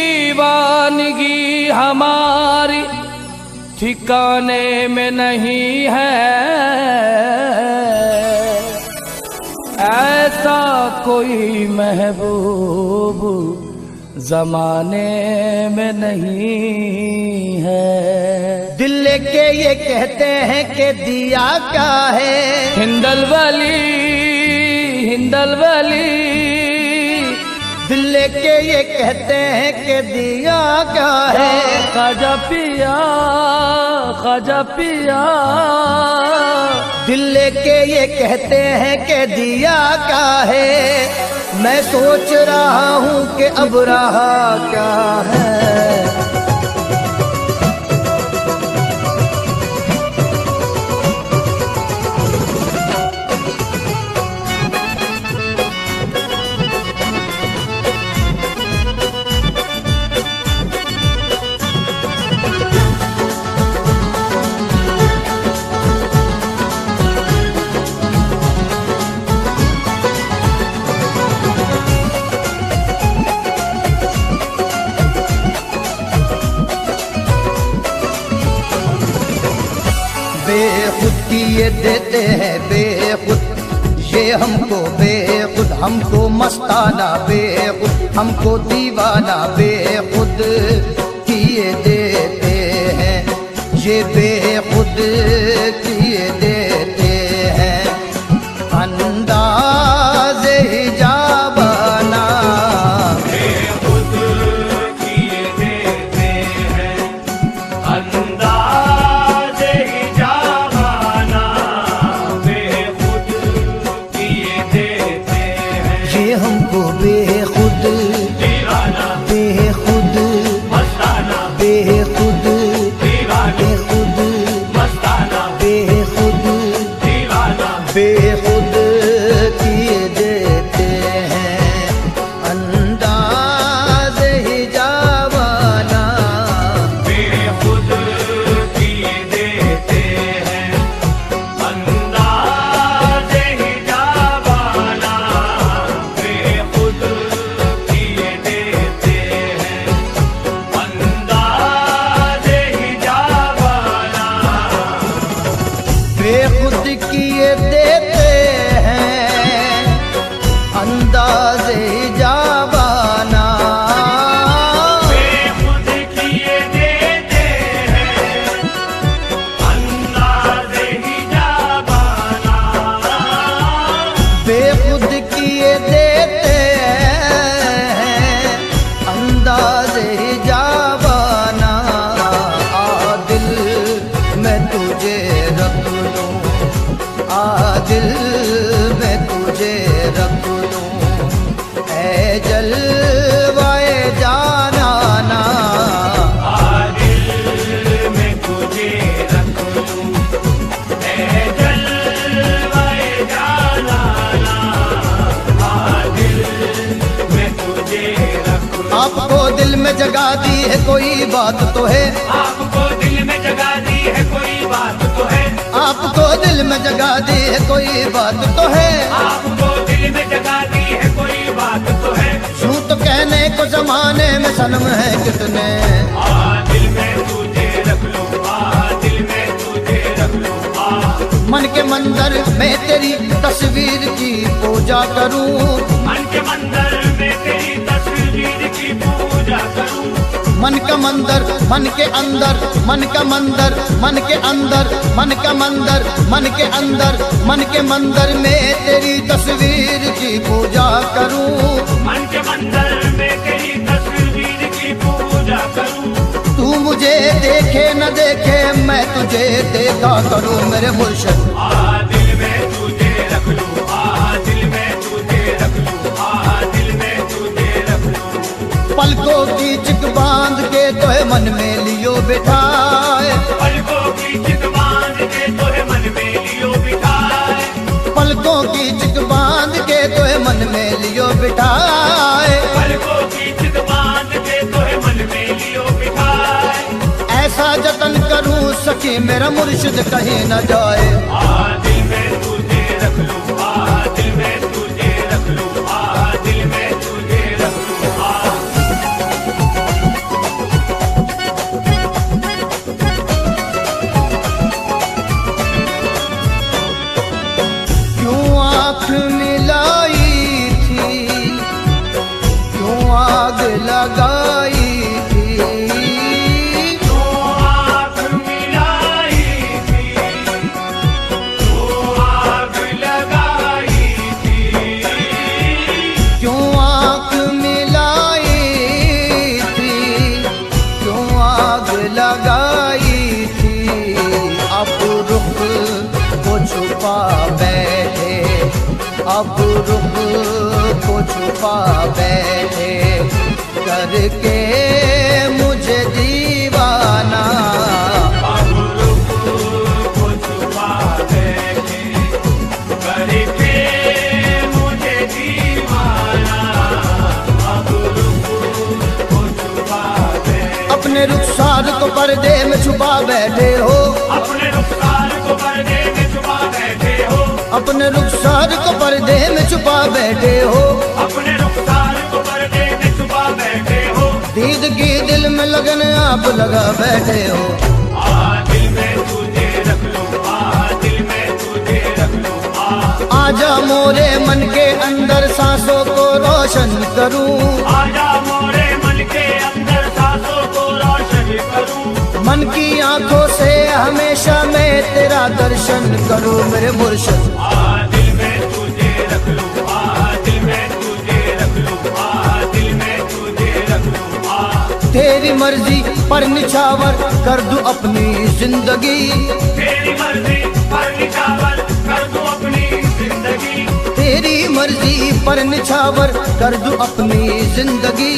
दीवानगी हमारी ठिकाने में नहीं है, ऐसा कोई महबूब जमाने में नहीं है। दिल लेके ये कहते हैं कि दिया क्या है, हिंदल वली हिंदल वली। दिल लेके ये कहते हैं कि दिया क्या है, ख्वाजा पिया ख्वाजा पिया। दिल लेके ये कहते हैं कि दिया क्या है, मैं सोच रहा हूँ कि अब रहा क्या है। बेखुद की ये देते हैं बेखुद, ये हमको बेखुद, हमको मस्ताना बेखुद, हमको दीवाना बेखुद किए देते हैं, ये बेखुद किए देते हैं। अंदाज़ हिजाबाना बेखुद किए देते हैं, अंदाज़ हिजाबाना बेखुद किए देते हैं। ये हमको बेखुद दीवाना बेखुद मस्ताना बेखुद दीवाना बेखुद मस्ताना बेखुद दीवाना बेखुद किए देते हैं। अंदाज़ हिजाबाना बेखुद किए देते हैं, अंदाज़ हिजाबाना बेखुद किए देते हैं, अंदाज़ हिजाबाना बेखुद किए देते हैं, अंदाज़ हिजाबाना बेखुद किए देते हैं, अंदाज़ हिजाबाना बेखुद किए देते हैं, अंदाज़ हिजाबाना। आ दिल मैं तुझे रख लूं, आ दिल मैं तुझे रख लूं, ऐ जलवाए जानाना। दिल में तुझे रख लूं, ऐ जलवाए जानाना, दिल में तुझे रख लूं। आपको दिल में जगा दी है कोई बात तो है, आपको दिल में जगा दी है कोई बात तो है, आपको दिल में जगा दी है कोई बात तो है। आपको दिल में जगा दी है कोई बात तो है। यूं तो कहने को जमाने में सनम है कितने, दिल में तुझे रख लूं, दिल में तुझे रख लूं, मन के मंदिर में तेरी तस्वीर की पूजा करूं, मन के मंदिर में तेरी तस्वीर की पूजा करूं। मन का मंदिर मन के अंदर, मन का मंदिर मन के अंदर, मन का मंदिर मन के अंदर, मन के मंदिर में तेरी तस्वीर की पूजा करूं। मन के मंदिर में तेरी तस्वीर की पूजा करूं। तू मुझे देखे न देखे मैं तुझे देखा करूं मेरे मुर्शिद। दिल में तुझे रख लूं, दिल में तुझे रख लूं, दिल में तुझे रख लूं। पलकों की चिक बांध के तोहे मन में लियो बिठाए, पलकों की चित बांध के तोहे मन में लियो बिठाए, पलकों की चिक बांध के तोहे मन में लियो बिठाए। पलकों की चित बांध के तोहे मन में लियो बिठाए। ऐसा जतन करूं सखी मेरा मुर्शिद कहीं न जाए। दिल में तुझे रख लूं, दिल में तुझे रख लूं, दिल में तुझे रख लूं। छुपा बैठे करके मुझे दीवाना। अब रुख को छुपा बैठे करके मुझे दीवाना। अब रुख को छुपा बैठे। अपने रुखसार को पर्दे में छुपा बैठे हो, अपने रुखसार को पर्दे में छुपा बैठे हो। अपने रुखसार को पर्दे में छुपा बैठे हो, अपने रुखसार को पर्दे में छुपा बैठे हो। दीदगी दिल में लगन आप लगा बैठे हो। दिल में तुझे रख लूं, दिल में तुझे रख लूं। आजा मोरे मन के अंदर सांसों को रोशन करूं, आजा मोरे मन के अंदर सांसों को रोशन करूं। मन की आंखों से हमेशा मैं तेरा दर्शन करूं मेरे मुर्शिद। दिल में तुझे रख लूं, दिल में तुझे रख लूं, दिल में तुझे रख लूं। तेरी मर्जी पर निछावर कर दूं अपनी जिंदगी, तेरी मर्जी पर निछावर कर दूं अपनी जिंदगी। तेरी मर्जी पर निछावर कर दूं अपनी जिंदगी।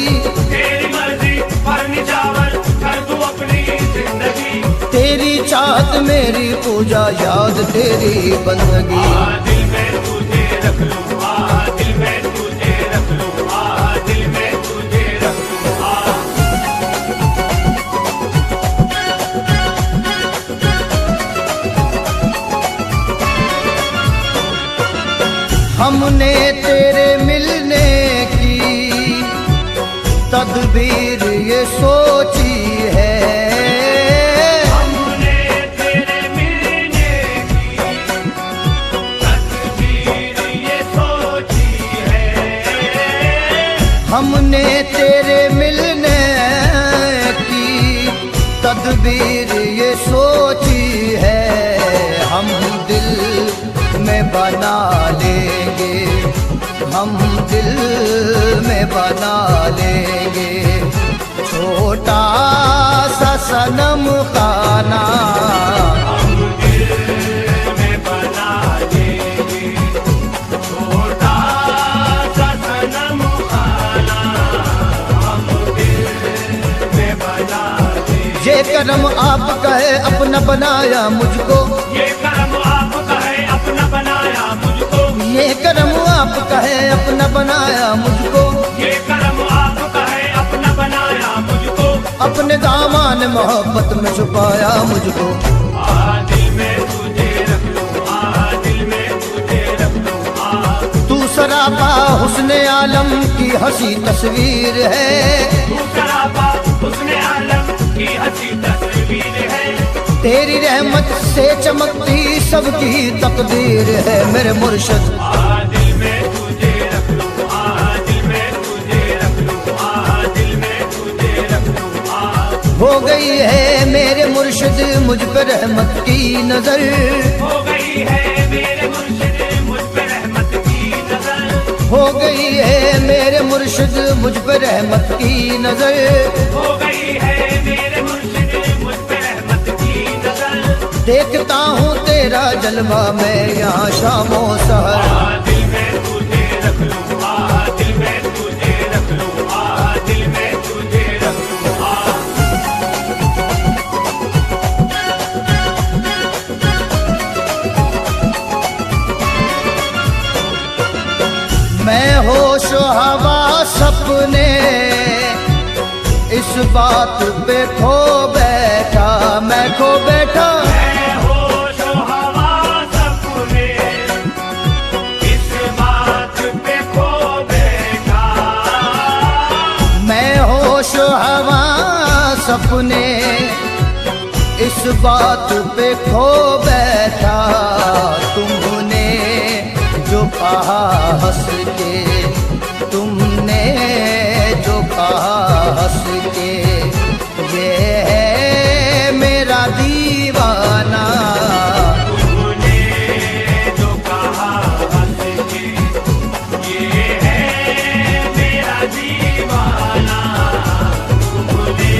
तेरी मर्जी पर निछावर कर दूं अपनी जिंदगी। तेरी चाहत मेरी पूजा याद तेरी बंदगी। दिल में तुझे रख लूं, दिल में तुझे रख लूं, दिल में तुझे रख लूं। हमने तेरे मिलने की तदबीर ये सोची है, हमने तेरे मिलने की तकदीर ये सोची है। हमने तेरे मिलने की तदबीर ये सोची है। हम दिल में बना लेंगे, हम दिल में बना लेंगे छोटा सा सनम खाना। हम दिल में बना लेंगे छोटा सा सनम खाना। हम दिल में बना लेंगे। ये करम आप कहे अपना बनाया मुझको, ये करम आपका है अपना बनाया मुझको। ये करम आप कहे अपना बनाया मुझको। ये करम आपका है अपना बनाया मुझको। अपने दामन मोहब्बत में छुपाया मुझको। दिल में तुझे रख लूं, दिल में तुझे रख लूं। तू सरापा हुस्ने आलम की हंसी तस्वीर है, तू सरापा हुस्ने आलम की हंसी तस्वीर है। तेरी रहमत से चमकती सबकी तकदीर है मेरे मुर्शिद। दिल में तुझे रख लूं, दिल में तुझे रख लूं, दिल में तुझे रख लूं। हो गई है मेरे मुर्शिद मुझ पर रहमत की नजर, हो गई है मेरे मुर्शिद मुझ पे रहमत की नजर। हो गई है मेरे मुर्शिद मुझ पर रहमत की नजर। हो गई है मेरे मुर्शिद मुझ पे रहमत की नजर। देखता हूँ तेरा जलवा मैं यहाँ शामो सहर। दिल में तुझे रख लूं, दिल में तुझे रख लूं, दिल में तुझे रख लूं। मैं होश हवा सपने इस बात पे खो बैठा, मैं खो बैठा। मैं होश हवा सपने इस बात पे खो बैठा। मैं होश हवा सपने इस बात पे खो बैठा। तुमने जो कहा हंस के, तुमने जो कहा हंस के, ये है मेरा दीवाना। तूने जो कहा हंस के, ये है मेरा दीवाना। तूने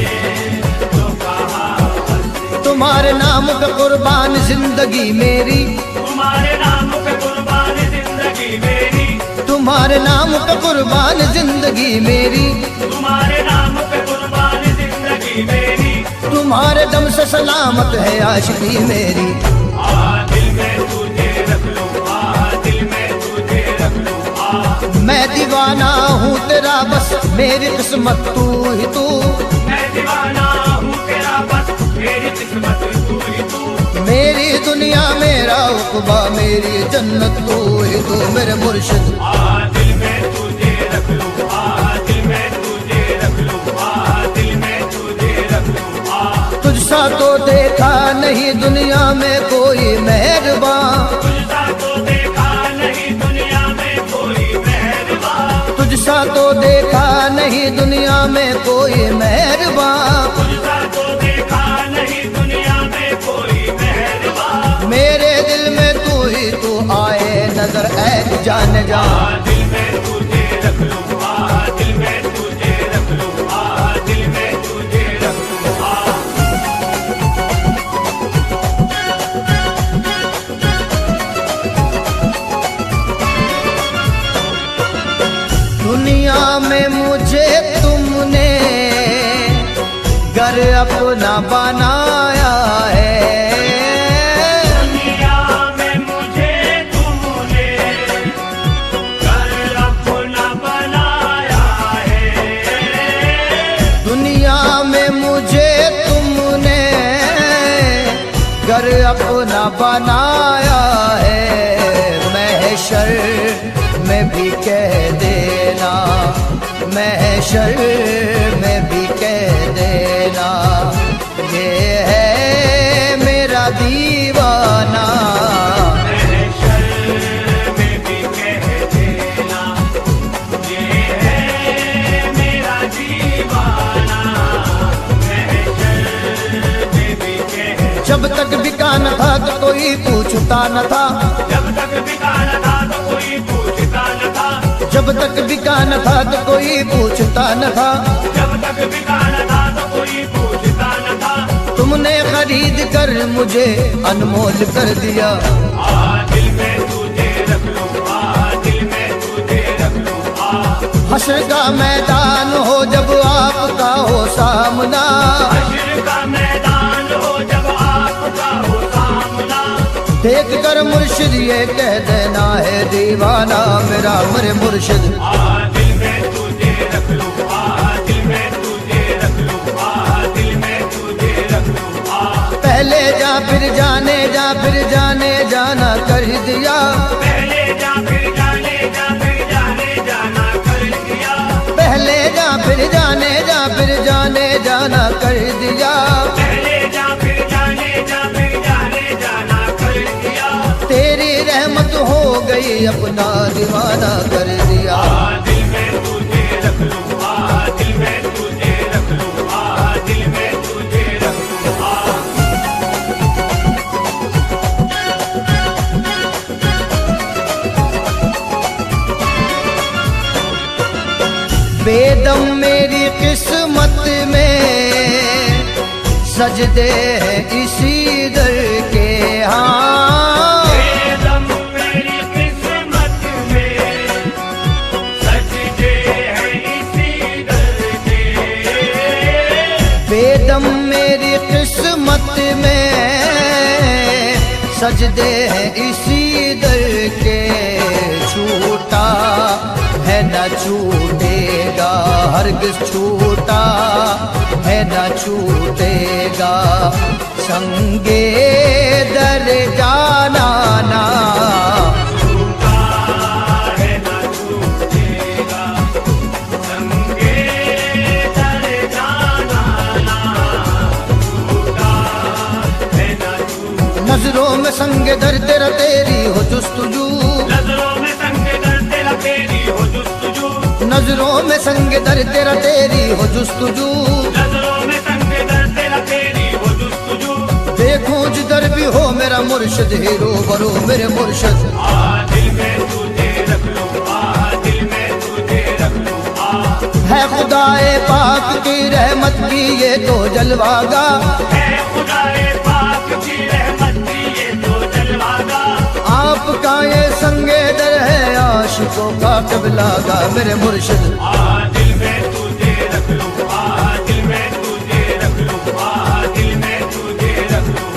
जो कहा हंस के, तुम्हारे नाम पे कुर्बान जिंदगी मेरी, तुम्हारे नाम पे कुर्बान जिंदगी मेरी। तुम्हारे नाम पे कुर्बान जिंदगी मेरी, तुम्हारे नाम पे कुर्बान जिंदगी मेरी, तुम्हारे दम से सलामत है आशिकी मेरी। दिल में तुझे रख लूं, दिल में तुझे रख लूं, मैं दीवाना हूँ तेरा बस मेरी किस्मत तू ही तू, मैं दीवाना हूँ तेरा बस मेरी किस्मत तू ही तू, मेरी दुनिया मेरा उक़बा मेरी जन्नत तू ही तू मेरे मुर्शिद। दिल में तुझे रख लूं, दिल में तुझे रख लूं, दिल में तुझे रख लूं, तुझसा तो देखा नहीं दुनिया में कोई मेहरबान, तुझसा तो देखा नहीं दुनिया में कोई मेहरबान, तुझसा तो देखा नहीं दुनिया में कोई मेहरबान, तुझसा तो देखा नहीं दुनिया में कोई मेहरबान, मेरे दिल में तू ही तू आए नजर ऐ जान जा। दिल में तुझे रख लूं, दिल में तुझे रख लूं, दिल में तुझे रख लूं, दुनिया में मुझे तुमने घर अपना बनाया है, दुनिया में मुझे तुमने घर अपना बनाया है, दुनिया में मुझे तुमने घर अपना बनाया है। महशर में भी कह देना, महशर में भी कह देना, ये है मेरा दीवाना। महशर में भी कह देना, ये है मेरा दीवाना, महशर में भी कह, जब तक बिका न था तो कोई पूछता न था, जब तक बिका न था तो कोई पूछता न था, जब तक बिका न था तो कोई पूछता न था, जब तक बिका न था तो कोई पूछता न था, तुमने खरीद कर मुझे अनमोल कर दिया। दिल में तुझे रख लूं, दिल में तुझे रख लूं, हश्र का मैदान हो जब आपका हो सामना, हश्र का मैदान हो जब आपका हो सामना, देख कर मुर्शिद ये कह देना है दीवाना मेरा मेरे मुर्शिद। दिल में तुझे रख लूं, दिल में तुझे रख लूं, दिल में तुझे रख लूं, पहले जा फिर जाने जा फिर जाने जाना कर दिया, पहले जा फिर जाने जा फिर जाने जाना कर दिया, पहले जा फिर जाने जा फिर जाने जाना कर दिया, पहले जा फिर जाने जा फिर जाने जाना कर दिया, तेरी रहमत हो गई अपना दीवाना कर दिया। दिल में तुझे रख लूं, दिल में तुझे रख लूं, दिल में तुझे रख लूं, बेदम मेरी किस्मत में सजदे हैं इसी दर के, हाँ बेदम मेरी किस्मत में सजदे हैं इसी दर के, बेदम मेरी किस्मत में सजदे हैं इसी दर के, छूटा है न छूटेगा हरगिज़ छूटा है न छूटेगा, संगे दर जाना ना, छूटा है न छूटेगा, संगे दर जाना ना, छूटा है न छूटेगा, नजरों में संगे दर तेरा तेरी हो जुस्तजू, नजरों में संग दर तेरा तेरी हो जुस्तजू, नजरों में संगे दर तेरा तेरी हो जुस्तजू, नजरों में संग दर तेरा तेरी हो जुस्तजू, देखूं जिधर भी हो मेरा मुर्शिद ही रूबरू मेरे मुर्शिद। दिल में तुझे रख लूं, दिल में तुझे रख लूं, है खुदाए पाक की रहमत की ये तो जलवागा, है खुदाए पाक की रहमत की ये तो जलवागा, आप आपका ये संगे दर है, आशिकों का क़िबला गा मेरे मुर्शिद। दिल में तुझे रख लूं, दिल में तुझे रख लूं, दिल में तुझे रख लूं।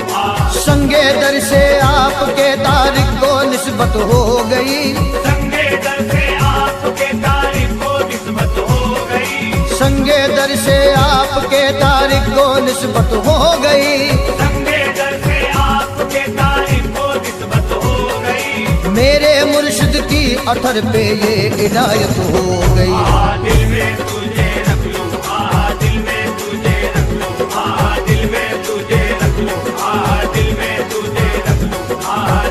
संगे दर से आपके तारिक को निस्बत हो गई, संगे दर से आपके तारीफ को निस्बत हो गई, संगे दर से आपके तारिक को निस्बत हो गई, संगे दर से आपके तारीफ को निस्बत हो गई। मेरे मुर्शिद की अथर पे ये इनायत हो गई। दिल में तुझे रख लूं, दिल में तुझे रख लूं, दिल में तुझे रख लूं, दिल में तुझे रख लूं,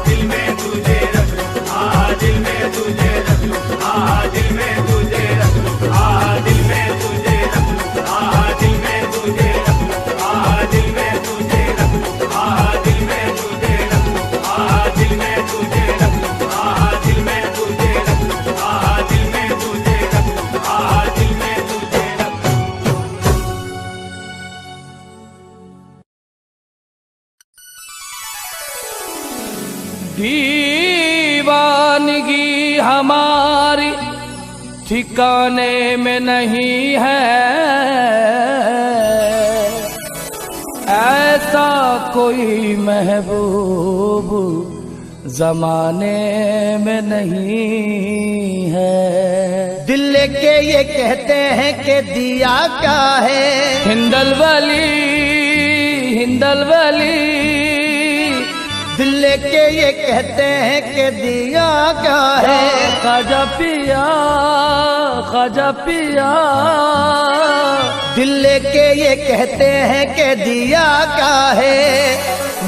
दिल में तुझे रख लूं, दिल में तुझे रख लूं, दिल में तुझे रख लूं, दिल में तुझे रख लूं, दिल में तुझे रख लूं, दिल में तुझे रख लूं, दिल में तुझे रख लूं, दिल में तुझे रख लूं, दिल में तुझे रख लूं, दिल में तुझे रख लूं, दिल में तुझे रख लूं। दीवानगी हमारी ठिकाने में नहीं है, ऐसा कोई महबूब जमाने में नहीं है। दिल लेके ये कहते हैं कि दिया क्या है, हिंदल वली, हिंदल वली, दिल लेके ये कहते हैं कि दिया क्या है। ख्वाजा पिया, ख्वाजा पिया, दिल लेके ये कहते हैं कि दिया क्या है।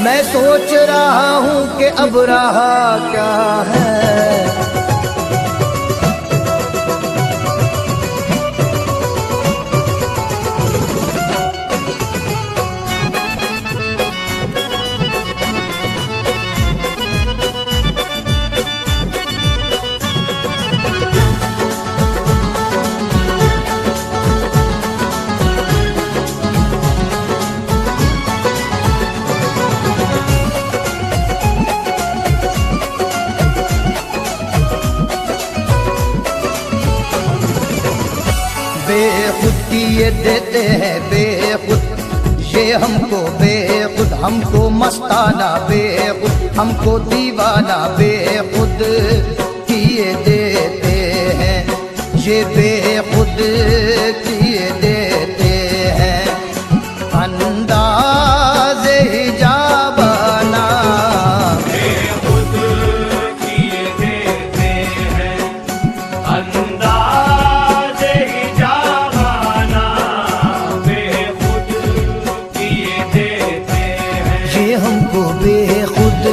मैं सोच रहा हूँ कि अब रहा क्या है। बेखुद की ये देते हैं बेखुद, ये हमको बेखुद, हमको मस्ताना बेखुद, हमको दीवाना बेखुद किए देते हैं, ये बेखुद किए देते हैं। अंदाज़ हिजाबाना बेखुद किए देते हैं, अंदाज़ हिजाबाना बेखुद किए देते हैं। ये हमको बेखुद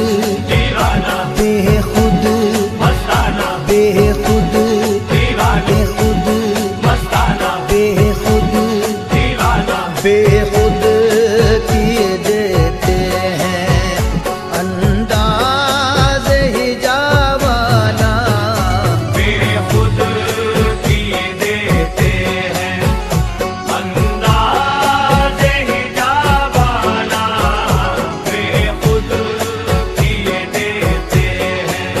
दीवाना बेखुद मस्ताना, बेखुद दीवाना बेखुद मस्ताना, बेखुद दीवाना बेखुद किए देते हैं। अंदाज़ हिजाबाना बेखुद किए देते हैं, अंदाज़ हिजाबाना बेखुद किए देते हैं,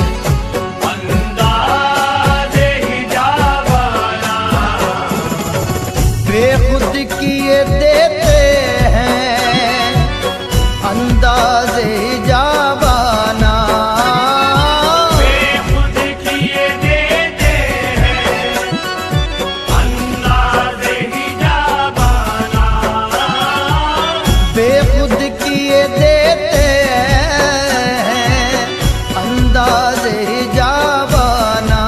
अंदाज़ हिजाबाना बेखुद किए देते हैं। अंदाज़ हिजाबाना बेखुद किए देते हैं, अंदाज़ हिजाबाना बेखुद किए देते हैं। अंदाज़ हिजाबाना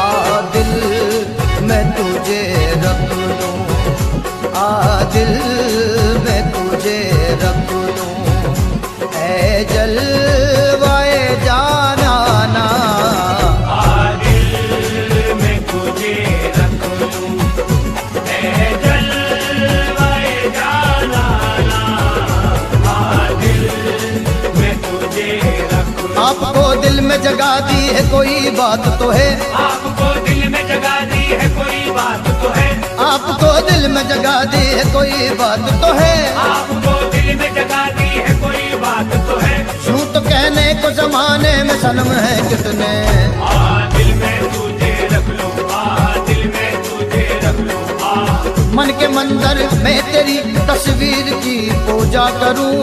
आ दिल मैं तुझे रख लूं, आ दिल मैं तुझे रख लूं। ऐ जलवाए जाना ना दिल में तुझे रख लूं, ऐ जलवाए जाना दिल में तुझे रख लूं। आपको दिल में जगा दी है कोई बात तो है, आपको दिल में जगा दी है कोई बात तो है, आपको दिल में जगा दी है कोई बात तो है। आपको दिल में जगा दी है कोई बात तो है। यूं तो कहने को जमाने में मेरे सनम है कितने। दिल में तुझे रख लो, दिल में तुझे रख लो। मन के मंदिर में तेरी तस्वीर की पूजा करूं,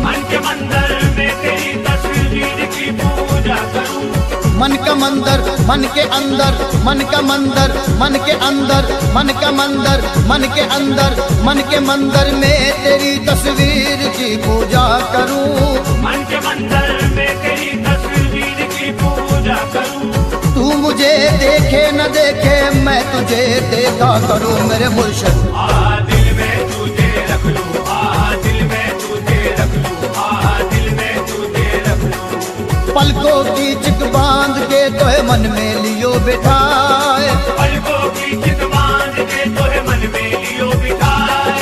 मन के मंदिर में तेरी तस्वीर की पूजा करूं। मन का मंदिर मन के अंदर, मन का मंदिर मन के अंदर, मन का मंदिर मन के अंदर, मन के मंदिर में तेरी तस्वीर की पूजा करूं। मन के मंदिर में तेरी तस्वीर की पूजा करूं। तू मुझे देखे न देखे मैं तुझे देखा करूं मेरे मुर्शिद। दिल में तुझे रख लो, दिल में तुझे रख लो, दिल में तुझे रख लो। पलकों की चिक बांध के तोहे मन में लियो बिठाए, पलकों की चित बांध के तोहे मन में लियो बिठाए।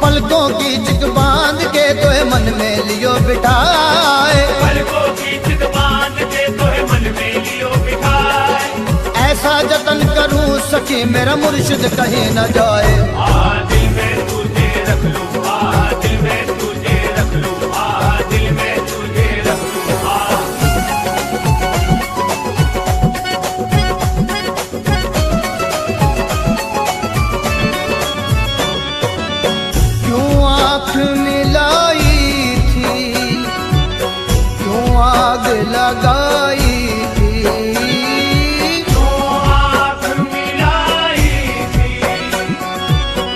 पलकों की चिक बांध के तोहे मन में लियो बिठाए। पलकों की चित बांध के तोहे मन में लियो बिठाए। ऐसा जतन करूं सखी मेरा मुर्शिद कहीं न जाए। दिल में तुझे रख लो, दिल में तुझे रख लो, दिल में तुझे रख लो। क्यों आँख मिलाई थी, क्यों आग लगाई थी, तो आग मिलाई थी,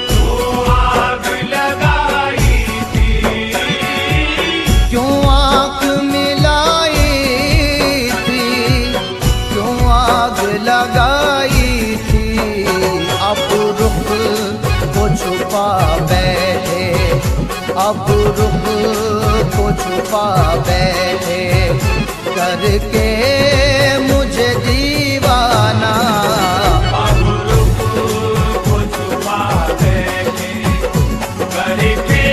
तो आग लगाई थी। क्यों आँख मिलाई थी, क्यों आग लगाई थी। अब रुख को छुपा बैठे, अब रुख को छुपा बैठे करके मुझे दीवाना। अब रुख को छुपा बैठे करके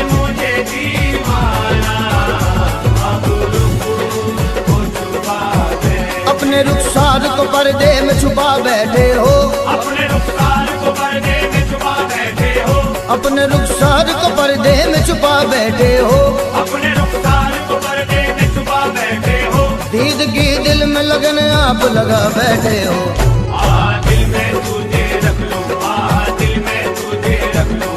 मुझे दीवाना। अब रुख को छुपा बैठे, अपने रुखसार को पर्दे में छुपा बैठे हो, अपने रुखसार को पर्दे में छुपा बैठे हो। अपने रुखसार को पर्दे में छुपा बैठे हो। अपने रुखसार को पर्दे में छुपा बैठे हो। दीदगी दिल में लगन आप लगा बैठे हो। दिल में तुझे रख लो, दिल में तुझे रख लो।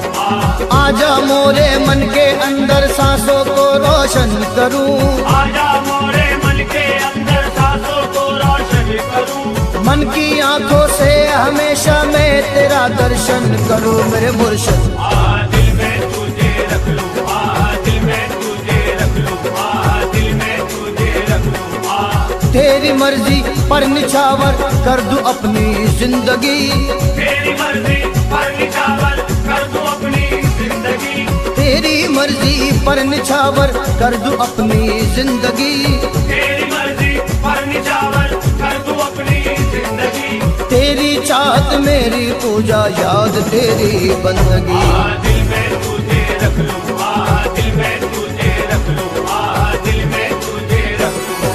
आजा मोरे मन के अंदर सांसों को रोशन करूं, आजा मोरे मन के अंदर सांसों को रोशन करूं। मन की आंखों से हमेशा मैं तेरा दर्शन करूं मेरे मुर्शिद। दिल में तुझे रख लो, दिल में तुझे रख लो, दिल में तुझे रख लो। तेरी मर्जी पर निछावर कर दूं अपनी जिंदगी, तेरी मर्जी पर निछावर कर दूं अपनी जिंदगी। तेरी मर्जी पर निछावर कर दूं अपनी जिंदगी। तेरी मर्जी पर निछावर कर दूं अपनी जिंदगी। तेरी चाहत मेरी पूजा याद तेरी बंदगी। दिल में तुझे रख लो, दिल में तुझे रख लो, दिल में तुझे रख लो।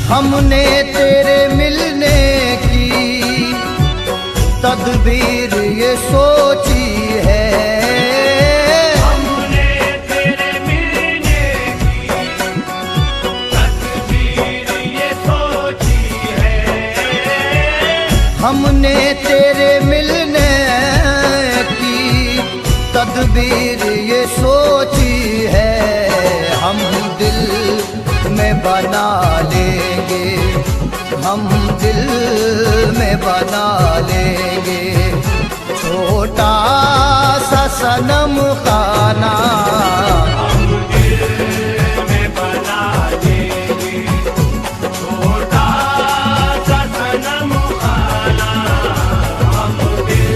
हमने तेरे मिलने की तदबीर ये सोची है, हमने तेरे मिलने की तकदीर ये सोची है। हमने तेरे मिलने की तदबीर ये सोची है। हम दिल में बना लेंगे, हम दिल में बना लेंगे छोटा सा सनम खाना। हम दिल में बना लेंगे छोटा सा सनम खाना। हम दिल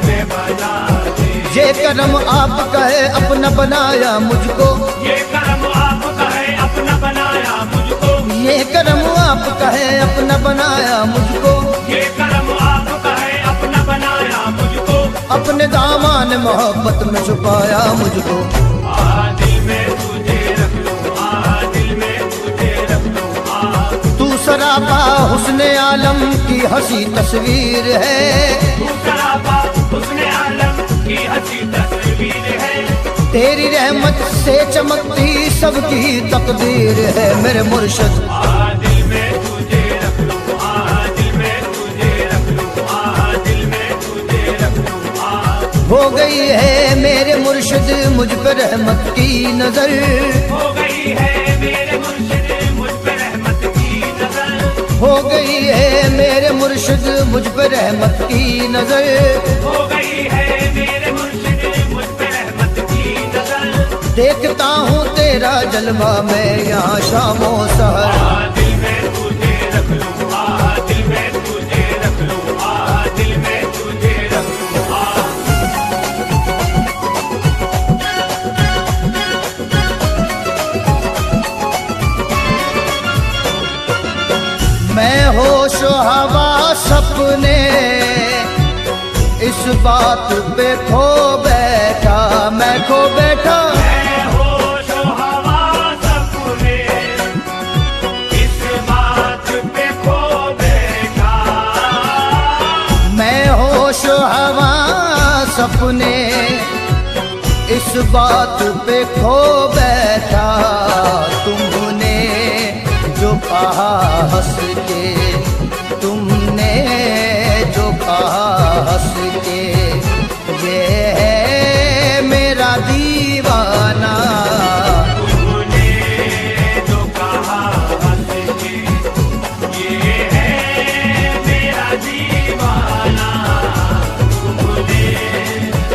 में बना लेंगे। ये करम आप कहे अपना बनाया मुझको, ये करम आपका है अपना बनाया मुझको। ये करम आप कहे अपना बनाया मुझको। ये करम आपका है अपना बनाया मुझको। अपने दामन मोहब्बत में छुपाया मुझको। दिल में तुझे रख लो, दिल में तुझे रख लो। तू सरापा हुस्ने आलम की हंसी तस्वीर है, तू सरापा हुस्ने आलम की हंसी तस्वीर है। तेरी रहमत से चमकती सबकी तकदीर है मेरे मुर्शिद। दिल में तुझे रख लूं, दिल में तुझे रख लूं, दिल में तुझे रख लूं। हो गई है मेरे मुर्शिद मुझ पर रहमत की नजर, हो गई है मेरे मुर्शिद मुझ पे रहमत की नजर। हो गई है मेरे मुर्शिद मुझ पर रहमत की नजर। हो गई है मेरे मुर्शिद मुझ पे रहमत की नजर। देखता हूँ तेरा जलवा मैं यहाँ शामो सहर। दिल में तुझे रख लूं, दिल में तुझे रख लूं, दिल में तुझे रख लूं। मैं होश हवा सपने इस बात पे खो बैठा, मैं खो बैठा। मैं होश हवा सपने इस बात पे खो बैठा। मैं होश हवा सपने इस बात पे खो बैठा। तुमने जो कहा हंस के, तुमने जो कहा हंस के, ये है मेरा दीवाना। तूने जो कहा हंस के, ये है मेरा दीवाना। तूने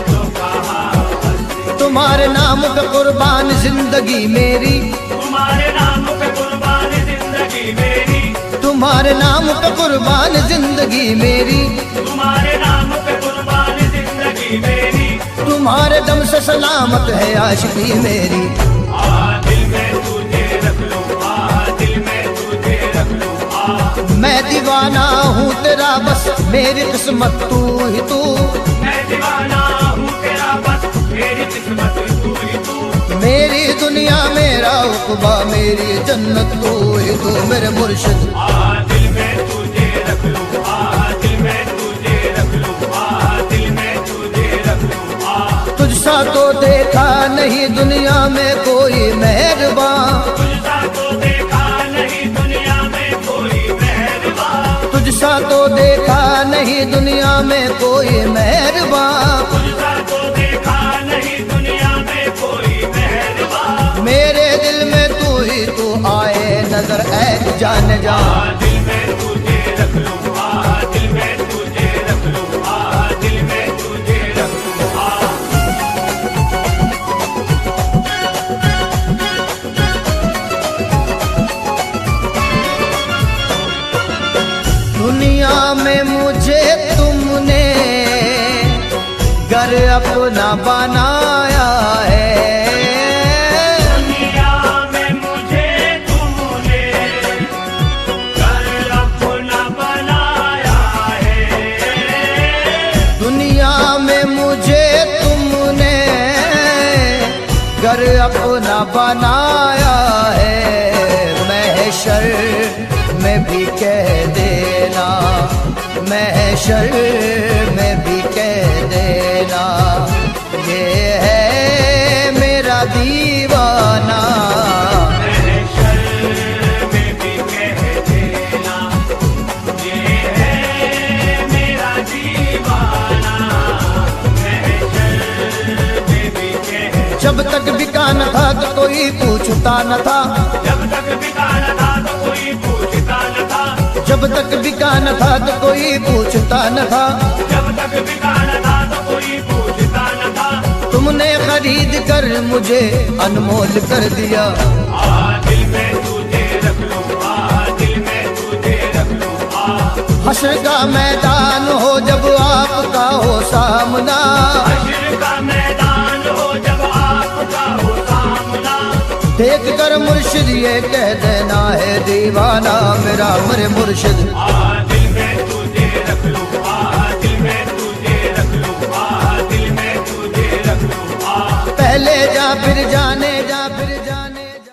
जो कहा हंस के, तुम्हारे नाम पे कुर्बान जिंदगी मेरी, तुम्हारे नाम पे कुर्बान जिंदगी मेरी। तुम्हारे नाम पे कुर्बान जिंदगी मेरी, तुम्हारे नाम पे कुर्बान जिंदगी मेरी। तुम्हारे दम से सलामत है आशिकी मेरी। दिल में तुझे रख लूं, दिल में तुझे रख लूं। मैं दीवाना हूँ तेरा बस मेरी किस्मत तू ही तू। मैं दीवाना हूँ तेरा बस मेरी किस्मत तू ही तू। मेरी दुनिया मेरा उक़बा मेरी जन्नत तू ही तू मेरे मुर्शिद। दिल में तुझे रख लूं, दिल में तुझे रख लूं, दिल में तुझे रख लूं। तुझसा तो देखा नहीं दुनिया में कोई मेहरबान, तुझसा तो देखा नहीं दुनिया में कोई मेहरबान। तुझसा तो देखा नहीं दुनिया में कोई मेहरबान। तुझसा तो देखा नहीं दुनिया में कोई मेहरबान। मेरे दिल में तू ही तू आए नजर ऐ जान जा। दिल में तुझे रख लूं, दिल में तुझे रख लूं, दिल में तुझे रख लूं। दुनिया में मुझे तुमने घर अपना बनाया है। दुनिया में मुझे तुमने घर अपना बनाया है। दुनिया में मुझे तुमने घर अपना बनाया है। महशर में भी कह देना, महशर में भी कह देना, ये है मेरा दीवाना। महशर में भी कह देना, ये है मेरा दीवाना। महशर में भी कह। जब तक बिका न था तो कोई पूछता न था, जब तक बिका न था तो कोई पूछता न था। जब तक बिका न था तो कोई पूछता न था। जब तक बिका न था तो कोई पूछता न था। तुमने खरीद कर मुझे अनमोल कर दिया। दिल में तुझे रख लूं, दिल में तुझे रख लूं। हश्र का मैदान हो जब आपका हो सामना, हश्र का मैदान हो जब आपका हो सामना। देख कर मुर्शिद ये कह देना है दीवाना मेरा मेरे मुर्शिद।